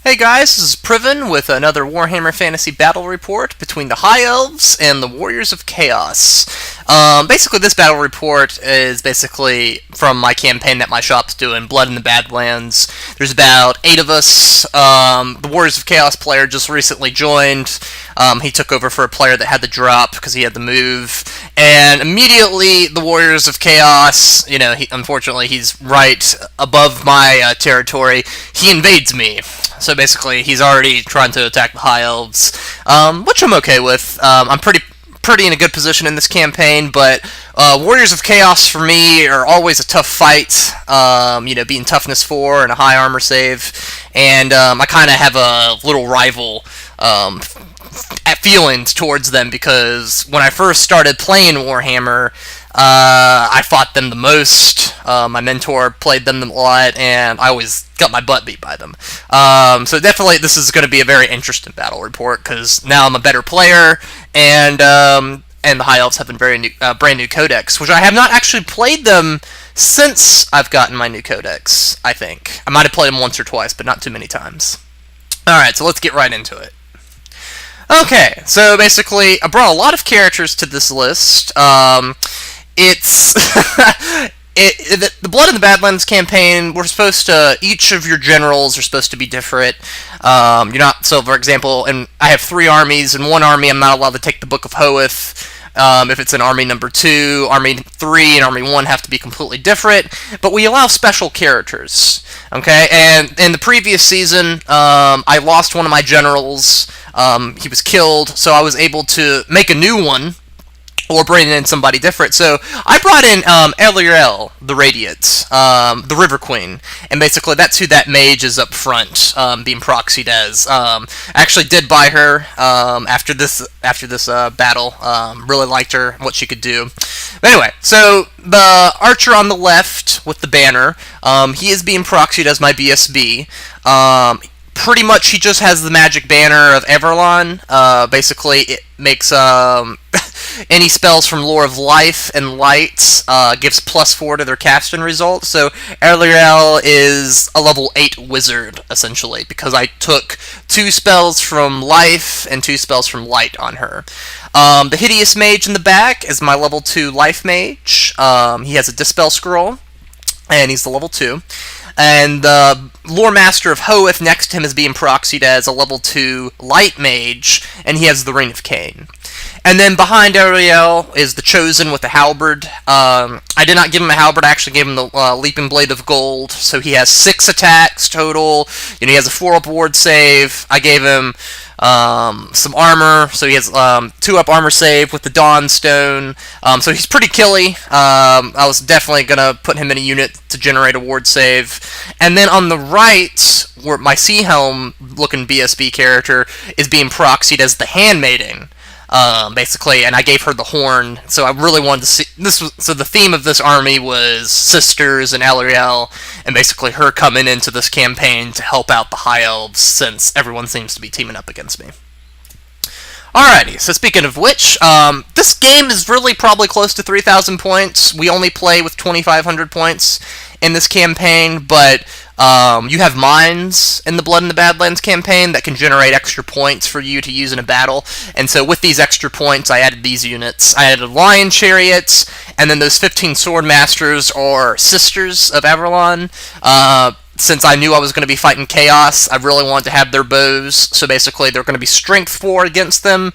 Hey guys, this is Priven with another Warhammer Fantasy Battle Report between the High Elves and the Warriors of Chaos. Basically, this battle report is basically from my campaign that my shop's doing, Blood in the Badlands. There's about 8 of us. The Warriors of Chaos player just recently joined. He took over for a player that had the drop because he had the move. And immediately, the Warriors of Chaos, unfortunately, he's right above my territory. He invades me. So basically, he's already trying to attack the High Elves, which I'm okay with. I'm pretty in a good position in this campaign, but Warriors of Chaos for me are always a tough fight. Being toughness 4 and a high armor save, and I kind of have a little rival feelings towards them because when I first started playing Warhammer, I fought them the most. My mentor played them a lot, and I always got my butt beat by them. So definitely, this is going to be a very interesting battle report because now I'm a better player, and the High Elves have a brand new codex, which I have not actually played them since I've gotten my new codex. I think I might have played them once or twice, but not too many times. All right, so let's get right into it. Okay, so basically, I brought a lot of characters to this list. It's the Blood in the Badlands campaign. We're supposed to each of your generals are supposed to be different. You're not so. For example, and I have 3 armies. In one army, I'm not allowed to take the Book of Hoeth. If it's an army number 2, army 3, and army 1 have to be completely different. But we allow special characters. Okay, and in the previous season, I lost one of my generals. He was killed, so I was able to make a new one, or bring in somebody different. So I brought in Eliel, the Radiant, the River Queen, and basically that's who that mage is up front, being proxied as. I actually did buy her after this battle. Really liked her, what she could do. But anyway, so the archer on the left with the banner, he is being proxied as my BSB. Pretty much, he just has the magic banner of Everlon. Basically, it makes any spells from Lore of Life and Light gives +4 to their casting results. So Eliel is a level 8 wizard, essentially, because I took 2 spells from Life and 2 spells from Light on her. The Hideous Mage in the back is my level 2 Life Mage. He has a Dispel Scroll, and he's the level 2. And the Lore Master of Hoeth next to him is being proxied as a level 2 Light Mage, and he has the Ring of Cain. And then behind Ariel is the Chosen with the Halberd. I did not give him a Halberd, I actually gave him the Leaping Blade of Gold, so he has 6 attacks total. He has a 4-up ward save. I gave him some armor, so he has 2-up armor save with the Dawn Stone. So he's pretty killy. I was definitely gonna put him in a unit to generate a ward save. And then on the right, where my Sea Helm looking BSB character is being proxied as the Handmaiden. Basically, and I gave her the horn, so I really wanted to see this. So the theme of this army was sisters and Eliel, and basically her coming into this campaign to help out the High Elves, since everyone seems to be teaming up against me. Alrighty, so speaking of which, this game is really probably close to 3,000 points. We only play with 2,500 points in this campaign, but you have mines in the Blood in the Badlands campaign that can generate extra points for you to use in a battle. And so with these extra points, I added these units. I added Lion Chariots, and then those 15 Sword Masters are Sisters of Everlon. Since I knew I was going to be fighting Chaos, I really wanted to have their bows. So basically, they're going to be Strength 4 against them,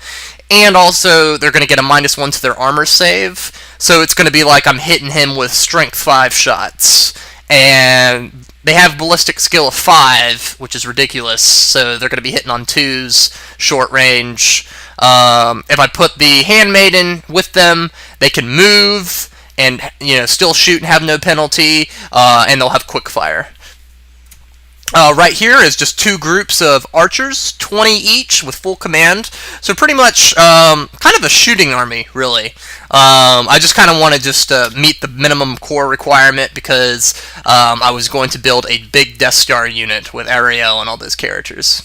and also they're going to get a -1 to their armor save. So it's going to be like I'm hitting him with Strength 5 shots. And they have ballistic skill of 5, which is ridiculous, so they're going to be hitting on 2s, short range. If I put the Handmaiden with them, they can move and still shoot and have no penalty, and they'll have quick fire. Right here is just 2 groups of archers, 20 each with full command. So pretty much kind of a shooting army, really. I just kind of wanted just to meet the minimum core requirement because I was going to build a big Death Star unit with Ariel and all those characters.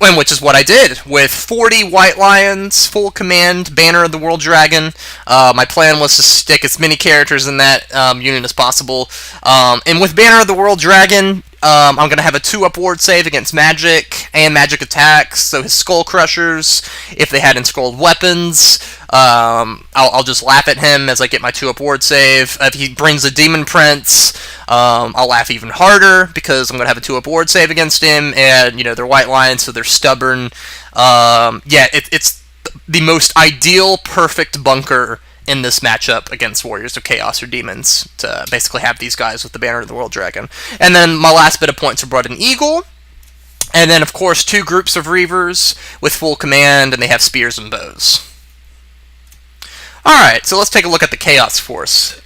And which is what I did, with 40 White Lions, full command, Banner of the World Dragon. My plan was to stick as many characters in that unit as possible. And with Banner of the World Dragon, I'm going to have a 2-up ward save against magic and magic attacks. So his Skull Crushers, if they had enscrolled weapons, I'll just laugh at him as I get my 2-up ward save. If he brings a Demon Prince, I'll laugh even harder because I'm going to have a 2-up ward save against him. And, they're white lions, so they're stubborn. It's the most ideal, perfect bunker in this matchup against Warriors of Chaos or Demons to basically have these guys with the Banner of the World Dragon. And then my last bit of points are brought in Eagle. And then, of course, 2 groups of Reavers with full command, and they have spears and bows. Alright, so let's take a look at the Chaos Force.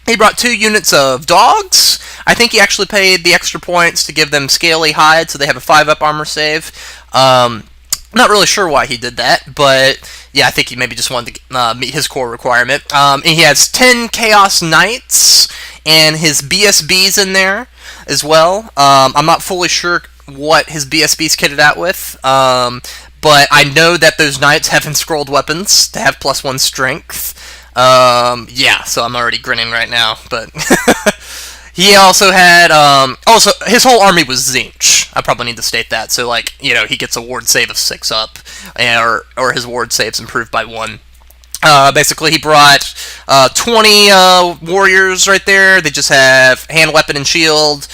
He brought 2 units of dogs. I think he actually paid the extra points to give them scaly hide, so they have a 5-up armor save. Not really sure why he did that, but yeah, I think he maybe just wanted to meet his core requirement. He has 10 Chaos Knights and his BSBs in there as well. I'm not fully sure what his BSB's kitted out with, but I know that those Knights have enscrolled weapons to have +1 strength. Yeah, so I'm already grinning right now, but... He also had, also, his whole army was Tzeentch. I probably need to state that. So, he gets a ward save of 6 up, or his ward save's improved by 1. Basically, he brought 20 warriors right there. They just have hand, weapon, and shield.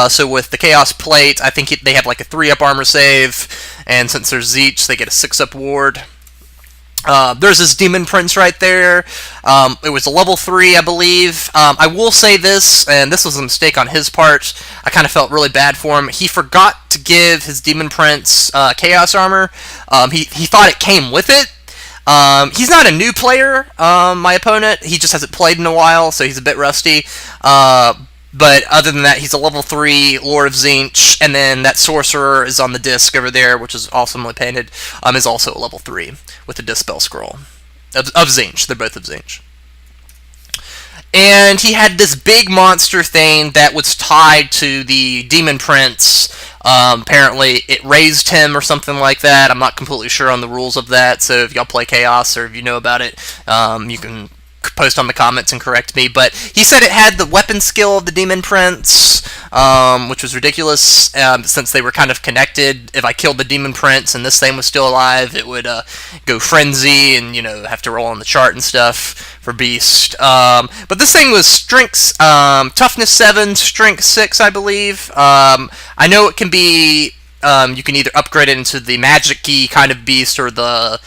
So with the Chaos Plate, I think they have like a 3-up armor save. And since they're Tzeentch, they get a 6-up ward. There's this Demon Prince right there. It was a level 3, I believe. I will say this, and this was a mistake on his part. I kind of felt really bad for him. He forgot to give his Demon Prince Chaos Armor. He thought it came with it. He's not a new player, my opponent. He just hasn't played in a while, so he's a bit rusty. But other than that, he's a level 3 Lord of Tzeentch, and then that Sorcerer is on the disc over there, which is awesomely painted, is also a level 3 with the Dispel Scroll. Of Tzeentch. They're both of Tzeentch. And he had this big monster thing that was tied to the Demon Prince. Apparently, it raised him or something like that. I'm not completely sure on the rules of that, so if y'all play Chaos or if you know about it, you can post on the comments and correct me, but he said it had the weapon skill of the Demon Prince, which was ridiculous, since they were kind of connected. If I killed the Demon Prince and this thing was still alive, it would go Frenzy and, have to roll on the chart and stuff for Beast. But this thing was Strength, Toughness 7, Strength 6, I believe. I know it can be... you can either upgrade it into the magic-y kind of beast or the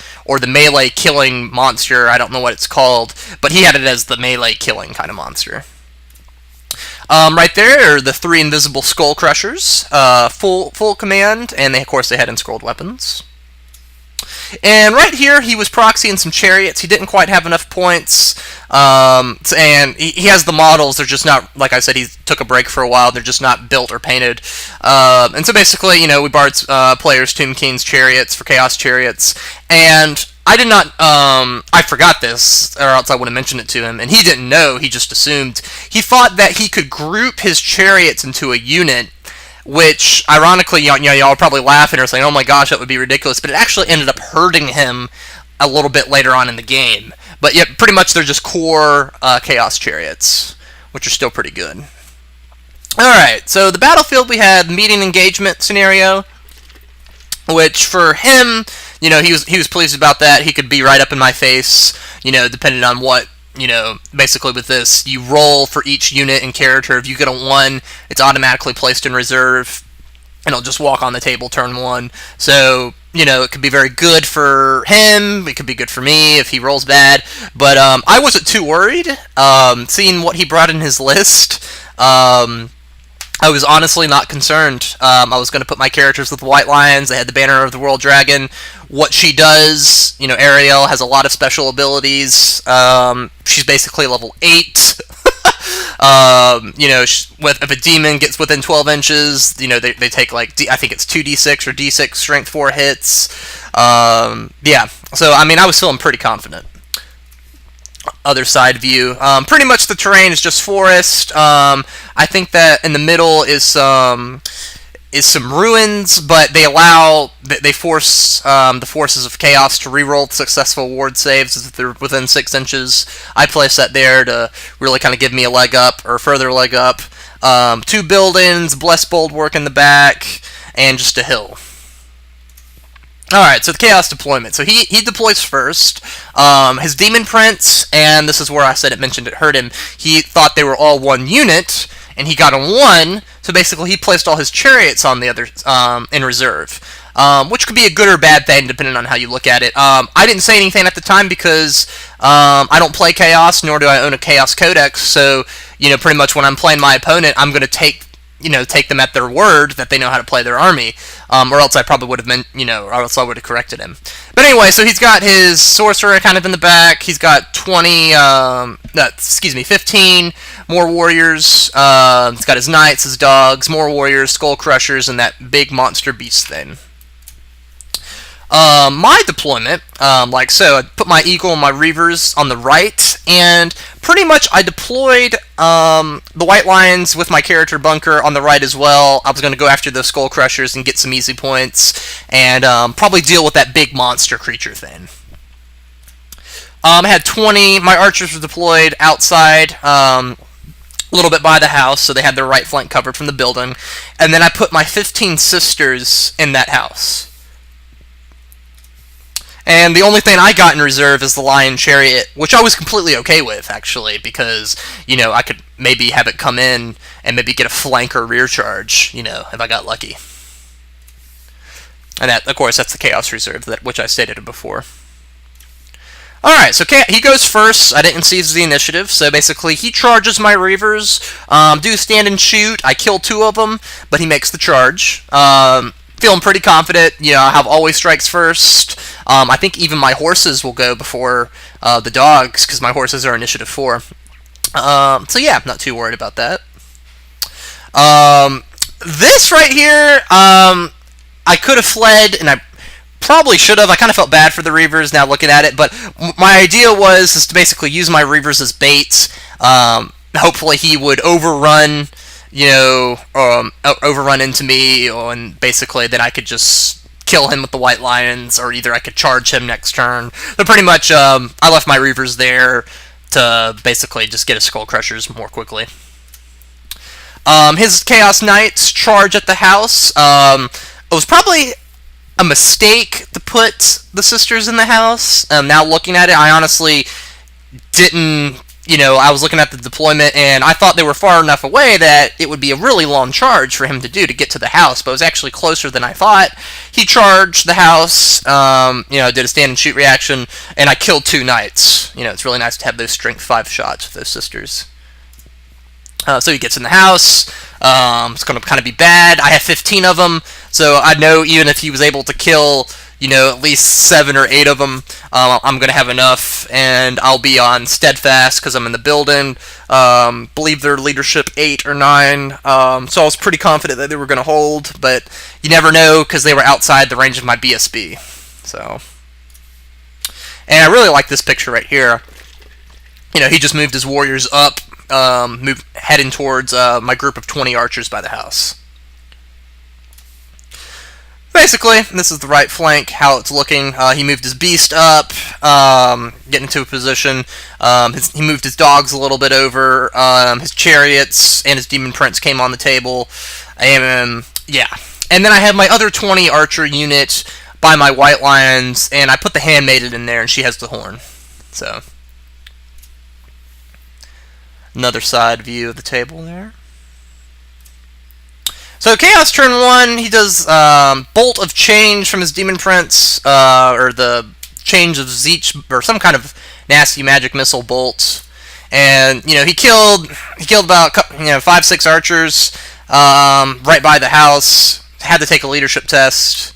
melee killing monster. I don't know what it's called, but he had it as the melee killing kind of monster. Right there are the 3 invisible Skull Crushers, full command, and of course they had enscrolled weapons. And right here, he was proxying some chariots. He didn't quite have enough points. And he has the models. They're just not, like I said, he took a break for a while. They're just not built or painted. And so basically, we borrowed players' Tomb King's chariots for Chaos Chariots. And I did not, I forgot this, or else I would have mentioned it to him. And he didn't know. He just assumed. He thought that he could group his chariots into a unit, which, ironically, y'all are probably laughing or saying, oh my gosh, that would be ridiculous, but it actually ended up hurting him a little bit later on in the game. But yeah, pretty much they're just core Chaos Chariots, which are still pretty good. Alright, so the battlefield, we had meeting engagement scenario, which for him, he was pleased about that. He could be right up in my face, depending on what, basically with this, you roll for each unit and character. If you get a 1, it's automatically placed in reserve, and it'll just walk on the table turn 1. So, it could be very good for him, it could be good for me if he rolls bad, but I wasn't too worried, seeing what he brought in his list. I was honestly not concerned. I was going to put my characters with White Lions. They had the Banner of the World Dragon. What she does, Ariel has a lot of special abilities. She's basically level 8. If a demon gets within 12 inches, they take I think it's 2d6 or d6 strength 4 hits. Yeah, so I was feeling pretty confident. Other side view. Pretty much the terrain is just forest. I think that in the middle is some ruins, but they force the forces of chaos to reroll successful ward saves if they're within 6 inches. I place that there to really kind of give me a leg up or further leg up. 2 buildings, blessed bulwark in the back, and just a hill. Alright, so the Chaos deployment. So he deploys first. His Demon Prince, and this is where I said it hurt him, he thought they were all one unit, and he got a 1, so basically he placed all his chariots on the other in reserve. Which could be a good or bad thing depending on how you look at it. I didn't say anything at the time because I don't play Chaos, nor do I own a Chaos Codex, so pretty much when I'm playing my opponent, I'm going to take them at their word that they know how to play their army, or else I probably would have been, or else I would have corrected him. But anyway, so he's got his sorcerer kind of in the back. He's got 15 more warriors. He's got his knights, his dogs, more warriors, skull crushers, and that big monster beast thing. My deployment, like so, I put my eagle and my reavers on the right, and pretty much I deployed the white lions with my character bunker on the right as well. I was going to go after those skull crushers and get some easy points, and probably deal with that big monster creature thing. I had 20, my archers were deployed outside, a little bit by the house, so they had their right flank covered from the building, and then I put my 15 sisters in that house. And the only thing I got in reserve is the Lion Chariot, which I was completely okay with, actually, because, I could maybe have it come in and maybe get a flank or rear charge, if I got lucky. And that, of course, that's the Chaos Reserve, which I stated before. Alright, so he goes first. I didn't seize the initiative, so basically he charges my Reavers, do stand and shoot. I kill 2 of them, but he makes the charge. Feeling pretty confident. I have always strikes first. I think even my horses will go before the dogs, because my horses are initiative 4. So yeah, I'm not too worried about that. This right here, I could have fled, and I probably should have. I kind of felt bad for the Reavers now looking at it, but my idea was to basically use my Reavers as bait. Hopefully he would overrun overrun into me, and basically then I could just kill him with the white lions, or either I could charge him next turn. But pretty much, I left my Reavers there to basically just get his skull crushers more quickly. His Chaos Knights charge at the house. It was probably a mistake to put the sisters in the house. Now looking at it, I honestly didn't. I was looking at the deployment, and I thought they were far enough away that it would be a really long charge for him to do to get to the house, but it was actually closer than I thought. He charged the house, did a stand and shoot reaction, and I killed 2 knights. It's really nice to have those strength 5 shots with those sisters. So he gets in the house. It's going to kind of be bad. I have 15 of them, so I know even if he was able to kill at least 7 or 8 of them, I'm going to have enough, and I'll be on steadfast because I'm in the building. Believe their leadership 8 or 9, so I was pretty confident that they were going to hold, but you never know because they were outside the range of my BSB. So, and I really like this picture right here. He just moved his warriors up, heading towards my group of 20 archers by the house. Basically, this is the right flank, how it's looking. He moved his beast up, getting into a position. He moved his dogs a little bit over. His chariots and his demon prince came on the table. And, yeah. And then I have my other 20 archer unit by my white lions, and I put the handmaiden in there, and she has the horn. So, another side view of the table there. So Chaos turn 1, he does Bolt of Change from his Demon Prince, or the Change of Zeech, or some kind of nasty magic missile bolt. And, he killed about 5-6 archers right by the house, had to take a leadership test.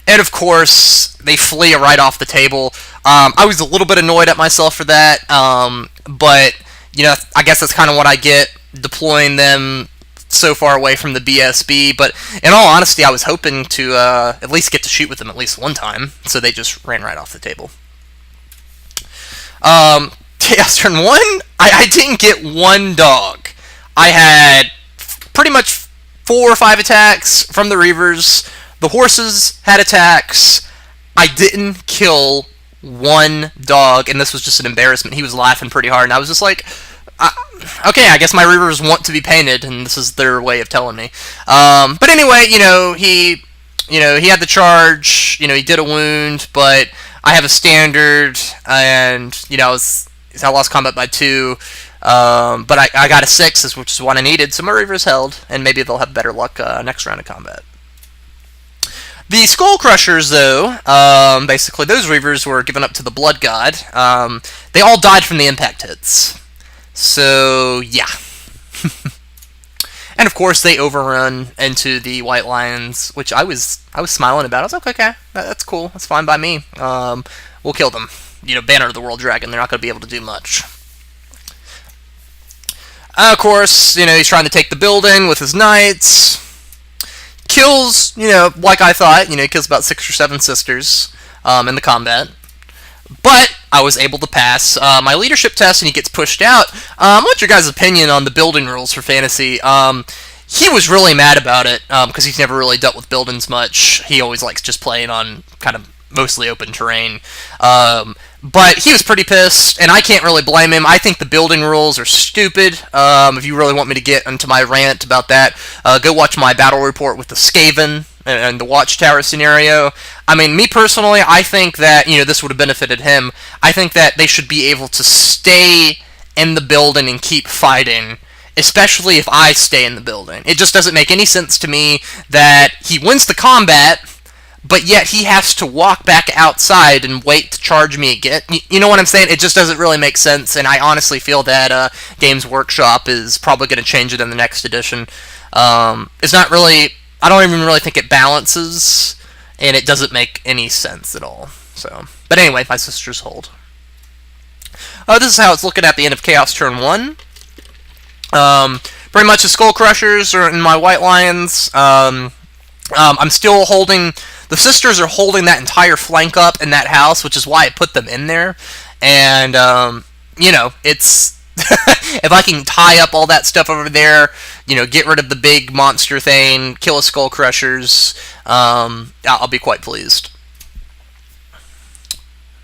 And of course, they flee right off the table. I was a little bit annoyed at myself for that, but, I guess that's kind of what I get, deploying them so far away from the BSB, but in all honesty, I was hoping to at least get to shoot with them at least one time, so they just ran right off the table. Chaos turn 1, I didn't get 1 dog. I had pretty much 4 or 5 attacks from the Reavers. The horses had attacks. I didn't kill 1 dog, and this was just an embarrassment. He was laughing pretty hard, and I was just like, Okay, I guess my Reavers want to be painted, and this is their way of telling me. But anyway, he had the charge. He did a wound, but I have a standard, and I lost combat by 2. But I got a 6, which is what I needed, so my Reavers held, and maybe they'll have better luck next round of combat. The Skull Crushers, though, basically those Reavers were given up to the Blood God. They all died from the impact hits. So, yeah. And of course, they overrun into the White Lions, which I was smiling about. I was like, okay, that's cool. That's fine by me. We'll kill them. Banner of the World Dragon. They're not going to be able to do much. Of course, he's trying to take the building with his knights. Kills, like I thought, kills about 6 or 7 sisters in the combat. But I was able to pass my leadership test, and he gets pushed out. What's your guys' opinion on the building rules for Fantasy? He was really mad about it, because he's never really dealt with buildings much. He always likes just playing on kind of mostly open terrain. But he was pretty pissed, and I can't really blame him. I think the building rules are stupid. If you really want me to get into my rant about that, go watch my battle report with the Skaven and the Watchtower scenario. I mean, me personally, I think that, this would have benefited him. I think that they should be able to stay in the building and keep fighting, especially if I stay in the building. It just doesn't make any sense to me that he wins the combat, but yet he has to walk back outside and wait to charge me again. You know what I'm saying? It just doesn't really make sense, and I honestly feel that Games Workshop is probably going to change it in the next edition. It's not really... I don't even really think it balances, and it doesn't make any sense at all. So, but anyway, my sisters hold. This is how it's looking at the end of Chaos turn 1. Pretty much the Skull Crushers are in my White Lions. I'm still holding... The sisters are holding that entire flank up in that house, which is why I put them in there. And, it's... if I can tie up all that stuff over there, get rid of the big monster thing, kill a Skull Crushers, I'll be quite pleased.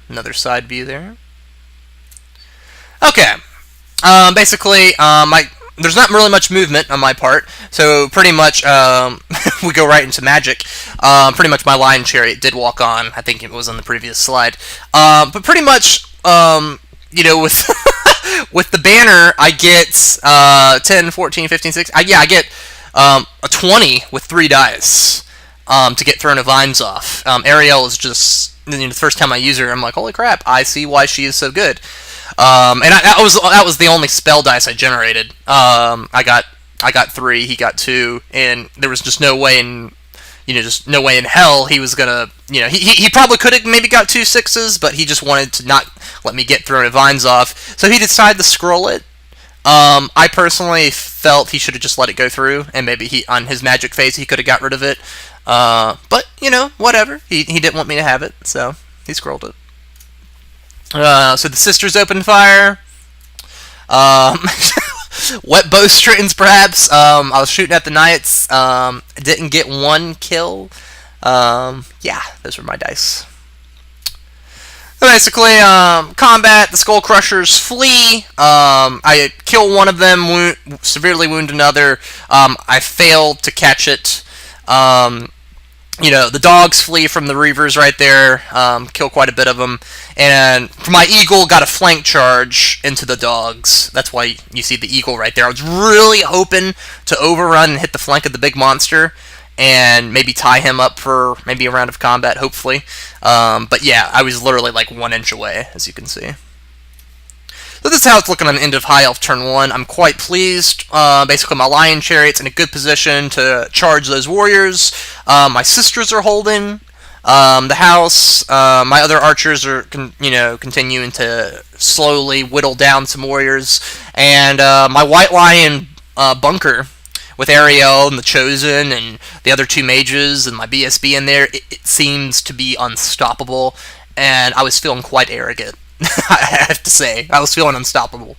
Another side view there. Okay. Basically, there's not really much movement on my part, so pretty much we go right into magic. Pretty much my Lion Chariot did walk on. I think it was on the previous slide. But pretty much, with with the banner, I get 10, 14, 15, 16. I get a 20 with 3 dice to get Throne of Vines off. Ariel is just, the first time I use her, I'm like, holy crap, I see why she is so good. And that was the only spell dice I generated. I got 3, he got 2, and there was just no way in, just no way in hell he was gonna, he probably could have maybe got 2 6s, but he just wanted to not let me get Throne of Vines off, so he decided to scroll it. I personally felt he should have just let it go through, and maybe on his magic phase he could have got rid of it. But, whatever. He didn't want me to have it, so he scrolled it. So the sisters opened fire. Wet bowstrings, perhaps. I was shooting at the knights. Didn't get 1 kill. Yeah, those were my dice. So basically, combat, the Skull Crushers flee. I kill one of them, severely wound another. I failed to catch it. The dogs flee from the Reavers right there, kill quite a bit of them, and my Eagle got a flank charge into the dogs. That's why you see the Eagle right there. I was really hoping to overrun and hit the flank of the big monster, and maybe tie him up for maybe a round of combat, hopefully. But yeah, I was literally like 1 inch away, as you can see. So this is how it's looking on the end of High Elf turn 1. I'm quite pleased. Basically, my Lion Chariot's in a good position to charge those warriors. My sisters are holding the house. My other archers are, continuing to slowly whittle down some warriors. And my White Lion bunker with Ariel and the Chosen and the other 2 mages and my BSB in there, it seems to be unstoppable. And I was feeling quite arrogant. I have to say, I was feeling unstoppable.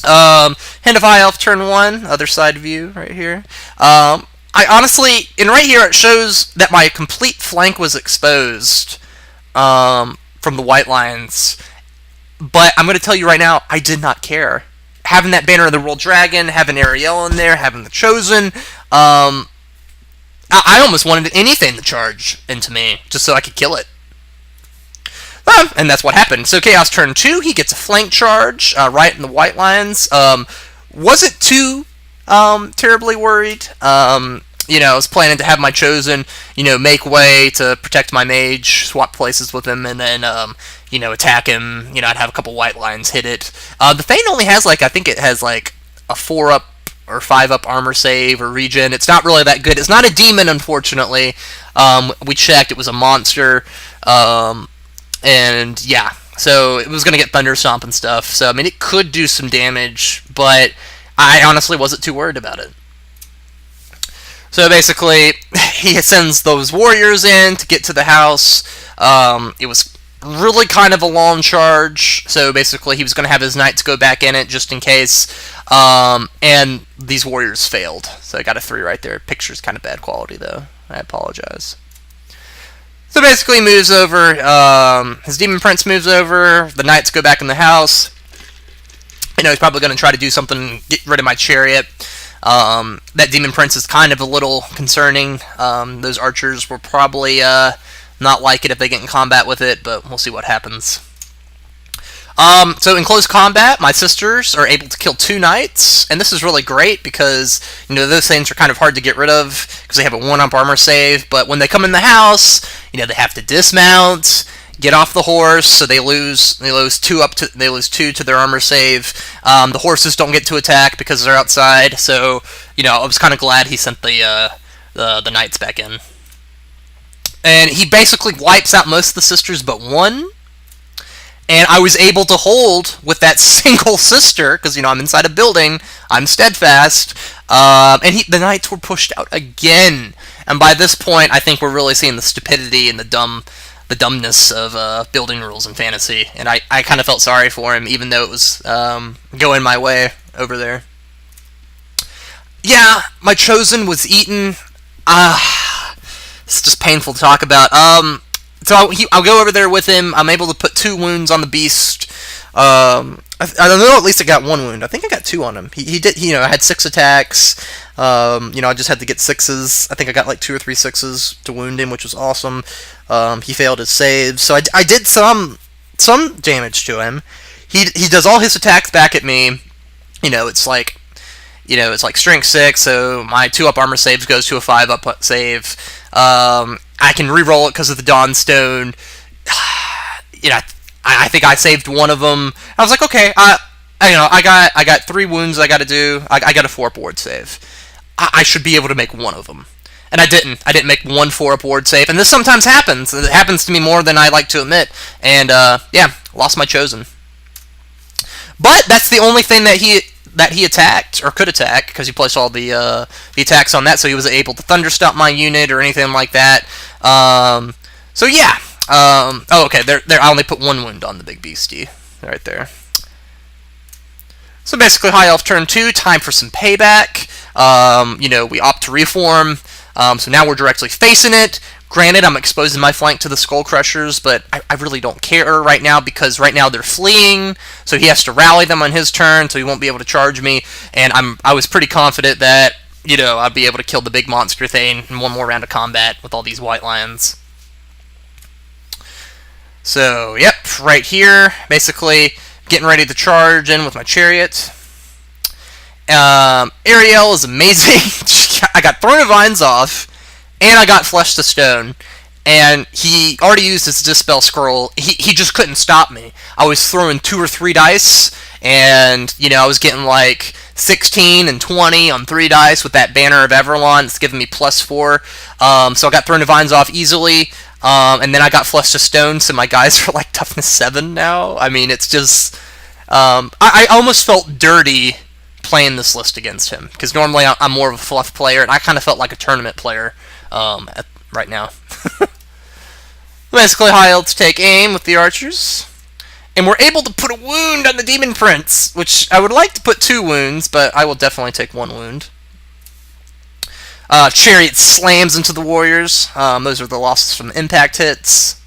Hand of High Elf turn 1, other side view right here. I honestly, and right here it shows that my complete flank was exposed from the White Lions. But I'm going to tell you right now, I did not care. Having that Banner of the World Dragon, having Ariel in there, having the Chosen, I almost wanted anything to charge into me, just so I could kill it. And that's what happened. So Chaos turn 2, he gets a flank charge right in the white lines. Wasn't too terribly worried. I was planning to have my Chosen, make way to protect my mage, swap places with him, and then, attack him. I'd have a couple white lines hit it. The Thane only has, I think it has, a 4-up or 5-up armor save or regen. It's not really that good. It's not a demon, unfortunately. We checked. It was a monster. And, yeah. So, it was going to get Thunder Stomp and stuff. So, it could do some damage, but I honestly wasn't too worried about it. So basically, he sends those warriors in to get to the house. It was really kind of a long charge, so basically he was going to have his knights go back in it just in case. And these warriors failed, so I got a 3 right there. Picture's kind of bad quality, though. I apologize. So basically he moves over. His Demon Prince moves over. The knights go back in the house. He's probably going to try to do something, get rid of my chariot. That Demon Prince is kind of a little concerning. Those archers will probably not like it if they get in combat with it, but we'll see what happens. So in close combat, my sisters are able to kill 2 knights, and this is really great because, those things are kind of hard to get rid of because they have a 1-up armor save, but when they come in the house, they have to dismount, get off the horse, so they lose 2 to their armor save. The horses don't get to attack because they're outside, so I was kind of glad he sent the knights back in. And he basically wipes out most of the sisters but one. And I was able to hold with that single sister because I'm inside a building. I'm steadfast, and the knights were pushed out again. And by this point, I think we're really seeing the stupidity and the dumbness of building rules in fantasy, and I kind of felt sorry for him, even though it was going my way over there. Yeah, my Chosen was eaten. It's just painful to talk about. So I'll go over there with him. I'm able to put 2 wounds on the beast. I don't know. At least I got 1 wound. I think I got 2 on him. He did. I had 6 attacks. I just had to get 6s. I think I got 2 or 3 6s to wound him, which was awesome. He failed his saves, so I did some damage to him. He does all his attacks back at me. It's like strength 6, so my 2-up armor saves goes to a 5-up save. I can re-roll it because of the Dawnstone. I think I saved one of them. I was like, okay, I got 3 wounds I got to do. I got a 4-up ward save. I should be able to make one of them. And I didn't. I didn't make 1 4-up ward save. And this sometimes happens. It happens to me more than I like to admit. And, yeah, lost my Chosen. But that's the only thing that he attacked, or could attack, because he placed all the attacks on that, so he was able to thunderstomp my unit or anything like that. So yeah. Oh, okay, there. I only put 1 wound on the big beastie. Right there. So basically, High Elf turn 2, time for some payback. We opt to reform. So now we're directly facing it. Granted, I'm exposing my flank to the Skull Crushers, but I really don't care right now because right now they're fleeing, so he has to rally them on his turn, so he won't be able to charge me. And I was pretty confident that I'd be able to kill the big monster thing in 1 more round of combat with all these white lions. So yep, right here, basically getting ready to charge in with my chariot. Ariel is amazing. I got Throne of Vines off, and I got Flesh to Stone, and he already used his Dispel Scroll. He just couldn't stop me. I was throwing 2 or 3 dice, and, I was getting 16 and 20 on 3 dice with that Banner of Everlon. It's giving me +4. So I got Throne of Vines off easily, and then I got Flesh to Stone, so my guys are toughness 7 now. It's just... I almost felt dirty playing this list against him, because normally I'm more of a fluff player, and I kind of felt like a tournament player right now. Basically, High Elves take aim with the archers, and we're able to put a wound on the Demon Prince, which I would like to put 2 wounds, but I will definitely take 1 wound. Chariot slams into the warriors. Those are the losses from the impact hits.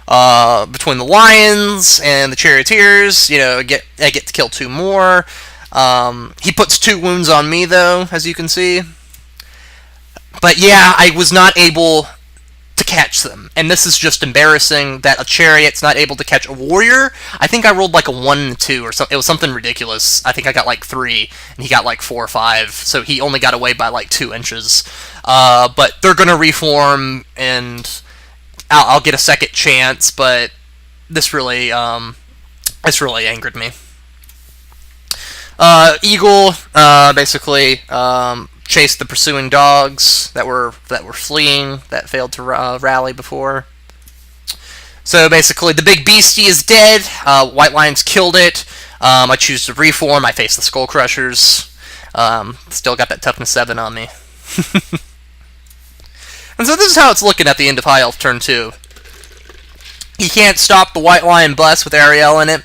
between the lions and the charioteers, I get to kill 2 more. He puts 2 wounds on me, though, as you can see. But yeah, I was not able to catch them. And this is just embarrassing that a chariot's not able to catch a warrior. I think I rolled like a 1 and a 2 or something. It was something ridiculous. I think I got like 3, and he got like 4 or 5. So he only got away by like 2 inches. But they're going to reform, and I'll get a second chance, but this really angered me. Eagle basically chased the pursuing dogs that were fleeing, that failed to rally before. So basically, the big beastie is dead. White Lions killed it. I choose to reform. I face the Skull Crushers. Still got that toughness 7 on me. And so this is how it's looking at the end of High Elf turn 2. He can't stop the White Lion Bless with Ariel in it.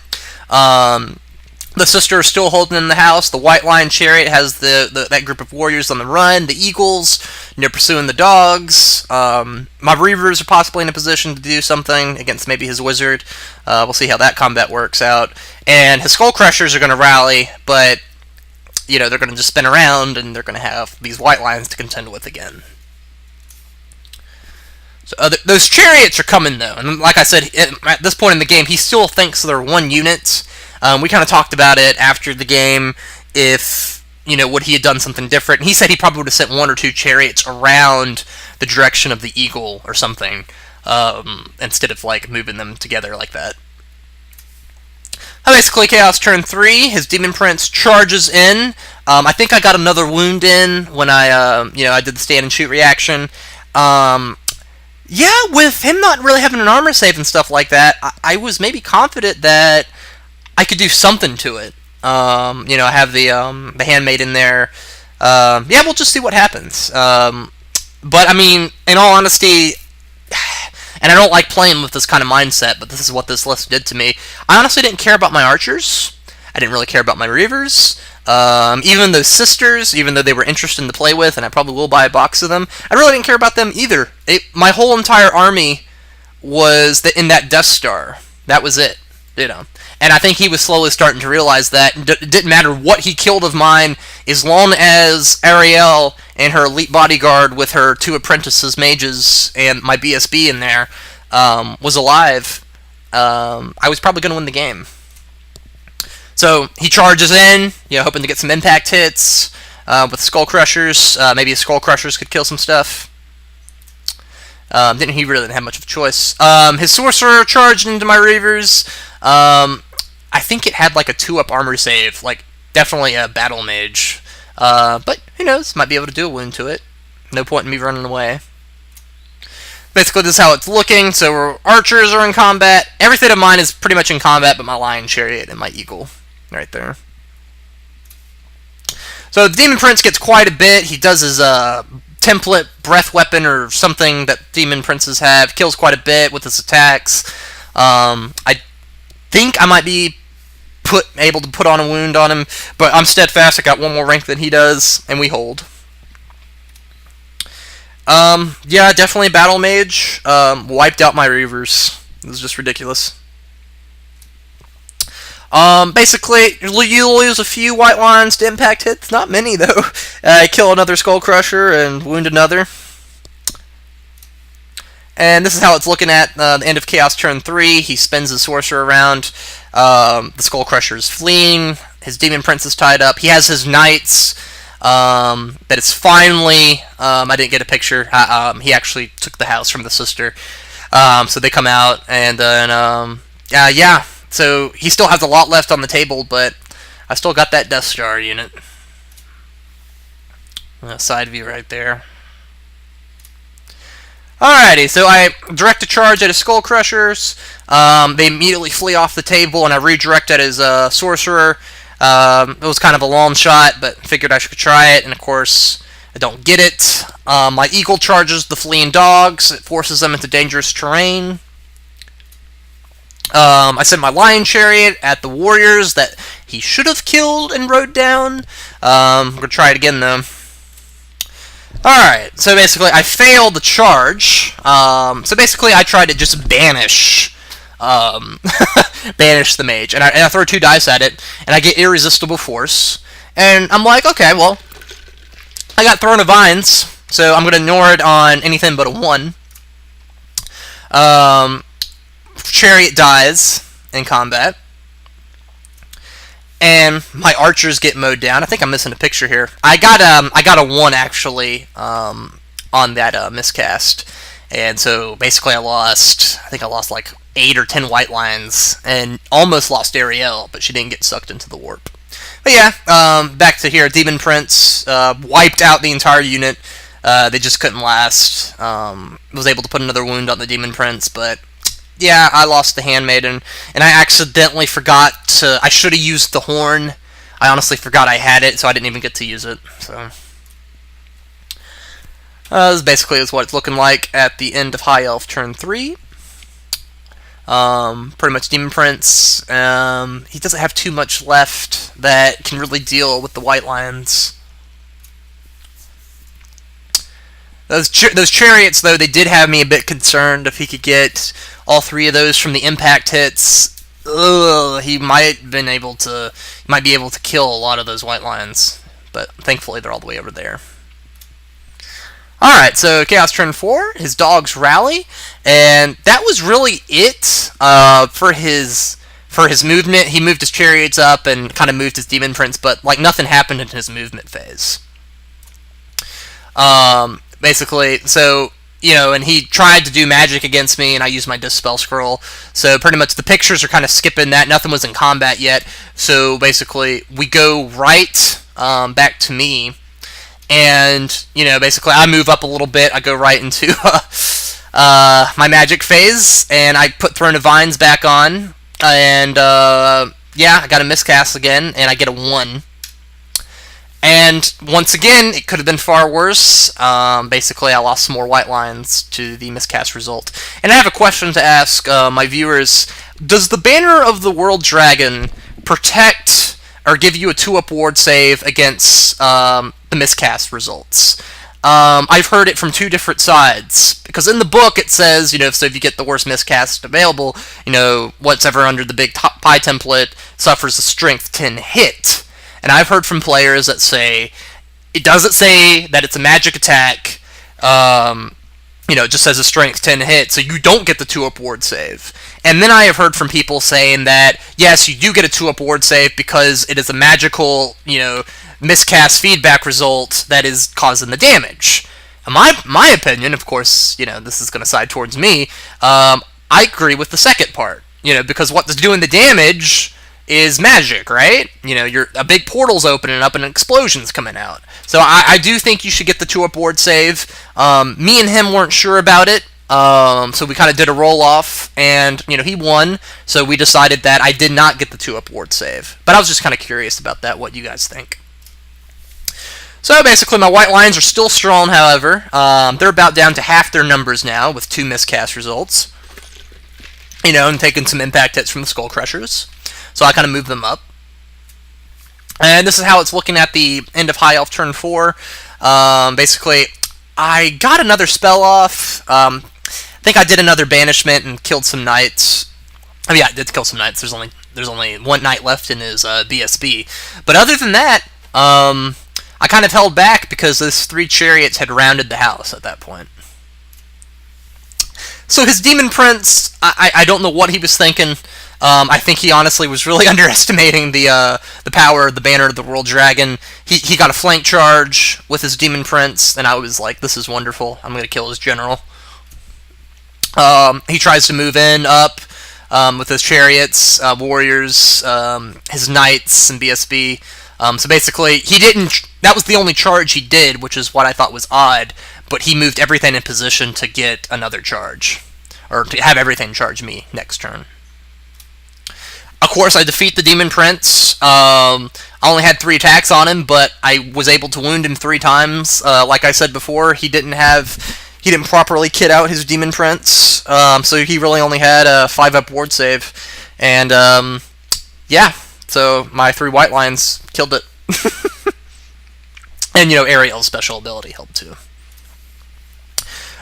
The sister is still holding in the house. The White Lion Chariot has that group of warriors on the run. The Eagles, they're pursuing the dogs. My Reavers are possibly in a position to do something against maybe his wizard. We'll see how that combat works out. And his Skull Crushers are going to rally, but they're going to just spin around, and they're going to have these White Lions to contend with again. So those chariots are coming, though. And like I said, at this point in the game, he still thinks they're 1 unit. We kind of talked about it after the game, if, would he have done something different. And he said he probably would have sent 1 or 2 chariots around the direction of the eagle or something, instead of, moving them together like that. Basically, Chaos turn 3, his Demon Prince charges in. I think I got another wound in when I did the stand and shoot reaction. Yeah, with him not really having an armor save and stuff like that, I was maybe confident that I could do something to it. I have the handmaid in there. Yeah, we'll just see what happens. But, I mean, in all honesty, and I don't like playing with this kind of mindset, but this is what this list did to me. I honestly didn't care about my archers. I didn't really care about my reavers. Even those sisters, even though they were interesting to play with, and I probably will buy a box of them, I really didn't care about them either. My whole entire army was in that Death Star. That was it, And I think he was slowly starting to realize that it didn't matter what he killed of mine, as long as Ariel and her elite bodyguard with her 2 apprentices, mages, and my BSB in there was alive, I was probably going to win the game. So he charges in, hoping to get some impact hits with Skull Crushers. Maybe his Skull Crushers could kill some stuff. He really didn't have much of a choice. His Sorcerer charged into my Reavers. I think it had like a 2-up armor save, definitely a Battle Mage. But who knows? Might be able to do a wound to it. No point in me running away. Basically, this is how it's looking. So our archers are in combat. Everything of mine is pretty much in combat, but my Lion Chariot and my Eagle. Right there. So the Demon Prince gets quite a bit. He does his template breath weapon or something that Demon Princes have. Kills quite a bit with his attacks. I think I might be able to put on a wound on him, but I'm steadfast. I got 1 more rank than he does, and we hold. Yeah, definitely Battle Mage. Wiped out my Reavers. It was just ridiculous. Basically, you lose a few White Lions to impact hits. Not many, though. Kill another Skull Crusher and wound another. And this is how it's looking at the end of Chaos turn 3. He spins his Sorcerer around. The Skull Crusher is fleeing. His Demon Prince is tied up. He has his Knights. That is finally... I didn't get a picture. He actually took the house from the sister. So they come out, and then... yeah. So he still has a lot left on the table, but I still got that Death Star unit. Side view right there. Alrighty, so I direct a charge at his Skull Crushers. They immediately flee off the table, and I redirect at his Sorcerer. It was kind of a long shot, but figured I should try it, and of course, I don't get it. My Eagle charges the fleeing dogs. It forces them into dangerous terrain. I sent my Lion Chariot at the warriors that he should have killed and rode down. I'm going to try it again, though. Alright, so basically I failed the charge. So basically I tried to just banish banish the mage. And I throw 2 dice at it, and I get Irresistible Force. And I'm like, okay, well, I got Throne of Vines, so I'm going to ignore it on anything but a 1. Chariot dies in combat. And my archers get mowed down. I think I'm missing a picture here. I got a 1 actually on that miscast, and so basically I think I lost like 8 or 10 white lines, and almost lost Ariel, but she didn't get sucked into the warp. But yeah, back to here. Demon Prince wiped out the entire unit. They just couldn't last. Was able to put another wound on the Demon Prince, but yeah, I lost the Handmaiden, and I accidentally forgot to... I should have used the Horn. I honestly forgot I had it, so I didn't even get to use it. So this basically is what it's looking like at the end of High Elf turn 3. Pretty much Demon Prince. He doesn't have too much left that can really deal with the White Lions. Those chariots, though, they did have me a bit concerned if he could get all 3 of those from the impact hits. He might be able to kill a lot of those white lions, but thankfully they're all the way over there. Alright, so Chaos turn 4, his dogs rally, and that was really it for his movement. He moved his chariots up and kind of moved his Demon Prince, but like nothing happened in his movement phase. Basically, so, you know, and he tried to do magic against me, and I used my Dispel Scroll. So pretty much the pictures are kind of skipping that. Nothing was in combat yet. So basically, we go right back to me, and, you know, basically I move up a little bit. I go right into my magic phase, and I put Throne of Vines back on, and yeah, I got a miscast again, and I get a 1. And once again, it could have been far worse. Basically, I lost some more white lines to the miscast result. And I have a question to ask my viewers. Does the Banner of the World Dragon protect or give you a 2-up ward save against the miscast results? I've heard it from 2 different sides. Because in the book it says, you know, so if you get the worst miscast available, you know, whatever under the big pie template suffers a strength 10 hit. And I've heard from players that say, it doesn't say that it's a magic attack, you know, it just says a strength 10 hit, so you don't get the 2-up ward save. And then I have heard from people saying that, yes, you do get a 2-up ward save because it is a magical, you know, miscast feedback result that is causing the damage. In my opinion, of course, you know, this is going to side towards me, I agree with the second part, you know, because what's doing the damage is magic, right? You know, a big portal's opening up and an explosion's coming out. So I do think you should get the 2-up ward save. Me and him weren't sure about it, so we kind of did a roll-off, and, you know, he won, so we decided that I did not get the 2-up ward save. But I was just kind of curious about that, what you guys think. So basically my white lines are still strong, however. They're about down to half their numbers now, with 2 miscast results. You know, and taking some impact hits from the Skull Crushers. So I kind of moved them up. And this is how it's looking at the end of High Elf turn 4. Basically, I got another spell off. I think I did another banishment and killed some knights. Oh yeah, I did kill some knights. There's only 1 knight left in his BSB. But other than that, I kind of held back because those 3 chariots had rounded the house at that point. So his Demon Prince, I don't know what he was thinking. I think he honestly was really underestimating the power of the Banner of the World Dragon. He got a flank charge with his Demon Prince, and I was like, this is wonderful. I'm going to kill his general. He tries to move in up with his chariots, warriors, his knights, and BSB. So basically, he didn't... That was the only charge he did, which is what I thought was odd, but he moved everything in position to get another charge, or to have everything charge me next turn. Of course, I defeat the Demon Prince. I only had 3 attacks on him, but I was able to wound him 3 times. Like I said before, he didn't properly kit out his Demon Prince, so he really only had a 5-up ward save. And, yeah, so my 3 white lines killed it. And, you know, Ariel's special ability helped too.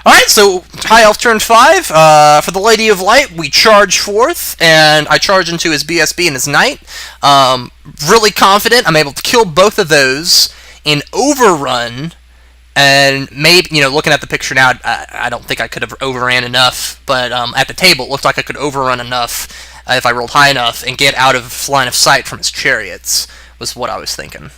Alright, so High Elf turn 5. For the Lady of Light, we charge forth, and I charge into his BSB and his Knight. Really confident I'm able to kill both of those in overrun, and maybe, looking at the picture now, I don't think I could have overran enough, but at the table it looked like I could overrun enough if I rolled high enough and get out of line of sight from his chariots, was what I was thinking.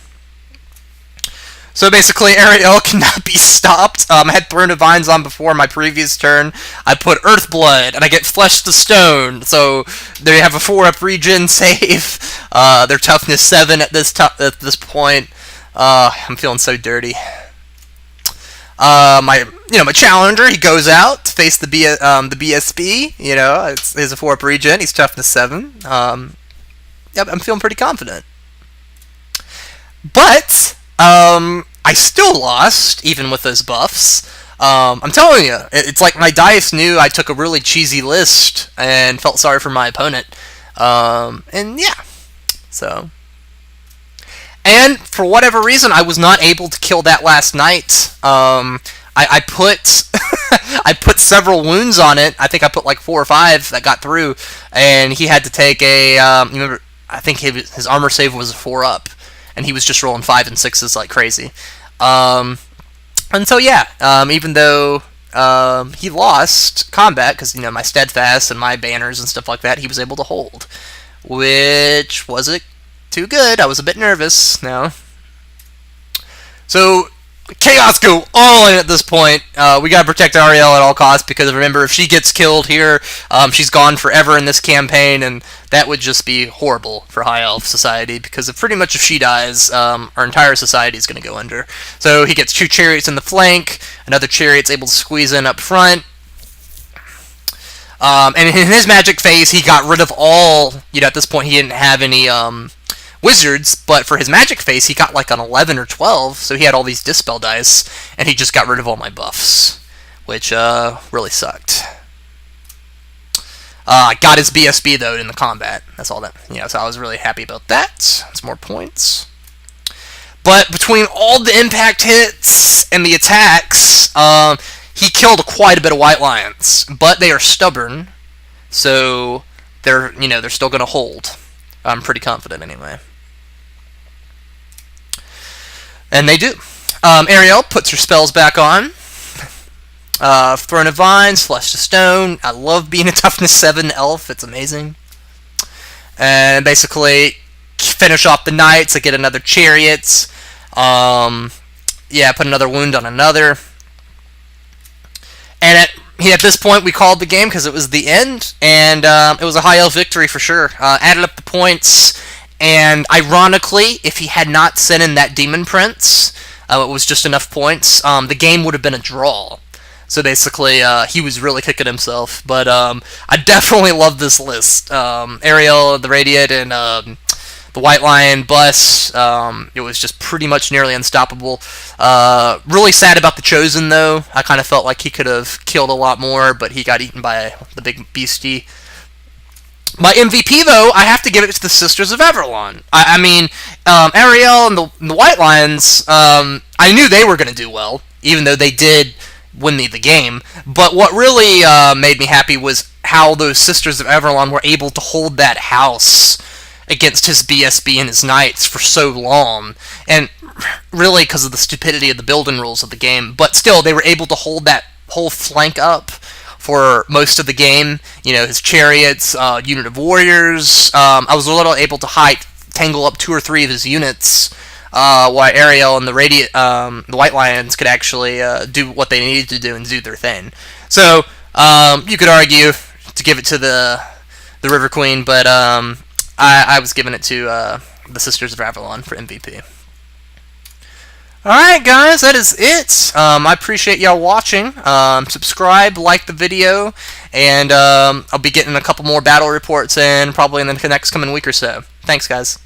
So basically, Ariel cannot be stopped. I had Throne of Vines on before my previous turn. I put Earthblood, and I get Flesh to Stone. So they have a 4-up regen save. Their toughness 7 at this point. I'm feeling so dirty. My challenger, he goes out to face the BSB. It's a 4-up regen. He's toughness 7. Yep, I'm feeling pretty confident. But I still lost, even with those buffs. I'm telling you, it's like my dice knew I took a really cheesy list and felt sorry for my opponent. And yeah, so. And for whatever reason, I was not able to kill that last night. I put I put several wounds on it. I think I put like 4 or 5 that got through, and he had to take a. Remember, I think his armor save was a 4-up. And he was just rolling 5 and 6s like crazy. And so yeah, even though he lost combat, because my steadfast and my banners and stuff like that, he was able to hold, which wasn't too good. I was a bit nervous now. So Chaos go all in at this point. We gotta protect Ariel at all costs, because remember, if she gets killed here, she's gone forever in this campaign, and that would just be horrible for High Elf Society, because if she dies, our entire society is gonna go under. So he gets 2 chariots in the flank, another chariot's able to squeeze in up front. And in his magic phase, he got rid of all, at this point he didn't have any, wizards, but for his magic phase, he got like an 11 or 12, so he had all these dispel dice, and he just got rid of all my buffs, which really sucked. I got his BSB though in the combat. That's all that, so I was really happy about that. That's more points. But between all the impact hits and the attacks, he killed quite a bit of White Lions, but they are stubborn, so they're still going to hold. I'm pretty confident anyway. And they do. Ariel puts her spells back on. Throne of Vines, Flesh to Stone. I love being a toughness 7 elf. It's amazing. And basically finish off the knights. I get another chariots. Yeah, put another wound on another. And at this point, we called the game because it was the end, and it was a High Elf victory for sure. Added up the points, and ironically, if he had not sent in that Demon Prince, it was just enough points, the game would have been a draw. So basically, he was really kicking himself. But I definitely love this list. Ariel, the Radiant, and the White Lion bus. It was just pretty much nearly unstoppable. Really sad about the Chosen, though. I kind of felt like he could have killed a lot more, but he got eaten by the big beastie. My MVP, though, I have to give it to the Sisters of Everlon. I mean, Ariel and the White Lions, I knew they were going to do well, even though they did win me the game. But what really made me happy was how those Sisters of Everlon were able to hold that house against his BSB and his knights for so long, and really because of the stupidity of the building rules of the game, but still they were able to hold that whole flank up for most of the game. His chariots, unit of warriors. I was a little able to tangle up 2 or 3 of his units, while Ariel and the White Lions could actually do what they needed to do and do their thing. So you could argue to give it to the River Queen, but I was giving it to the Sisters of Avalon for MVP. Alright guys, that is it. I appreciate y'all watching. Subscribe, like the video, and I'll be getting a couple more battle reports in probably in the next coming week or so. Thanks guys.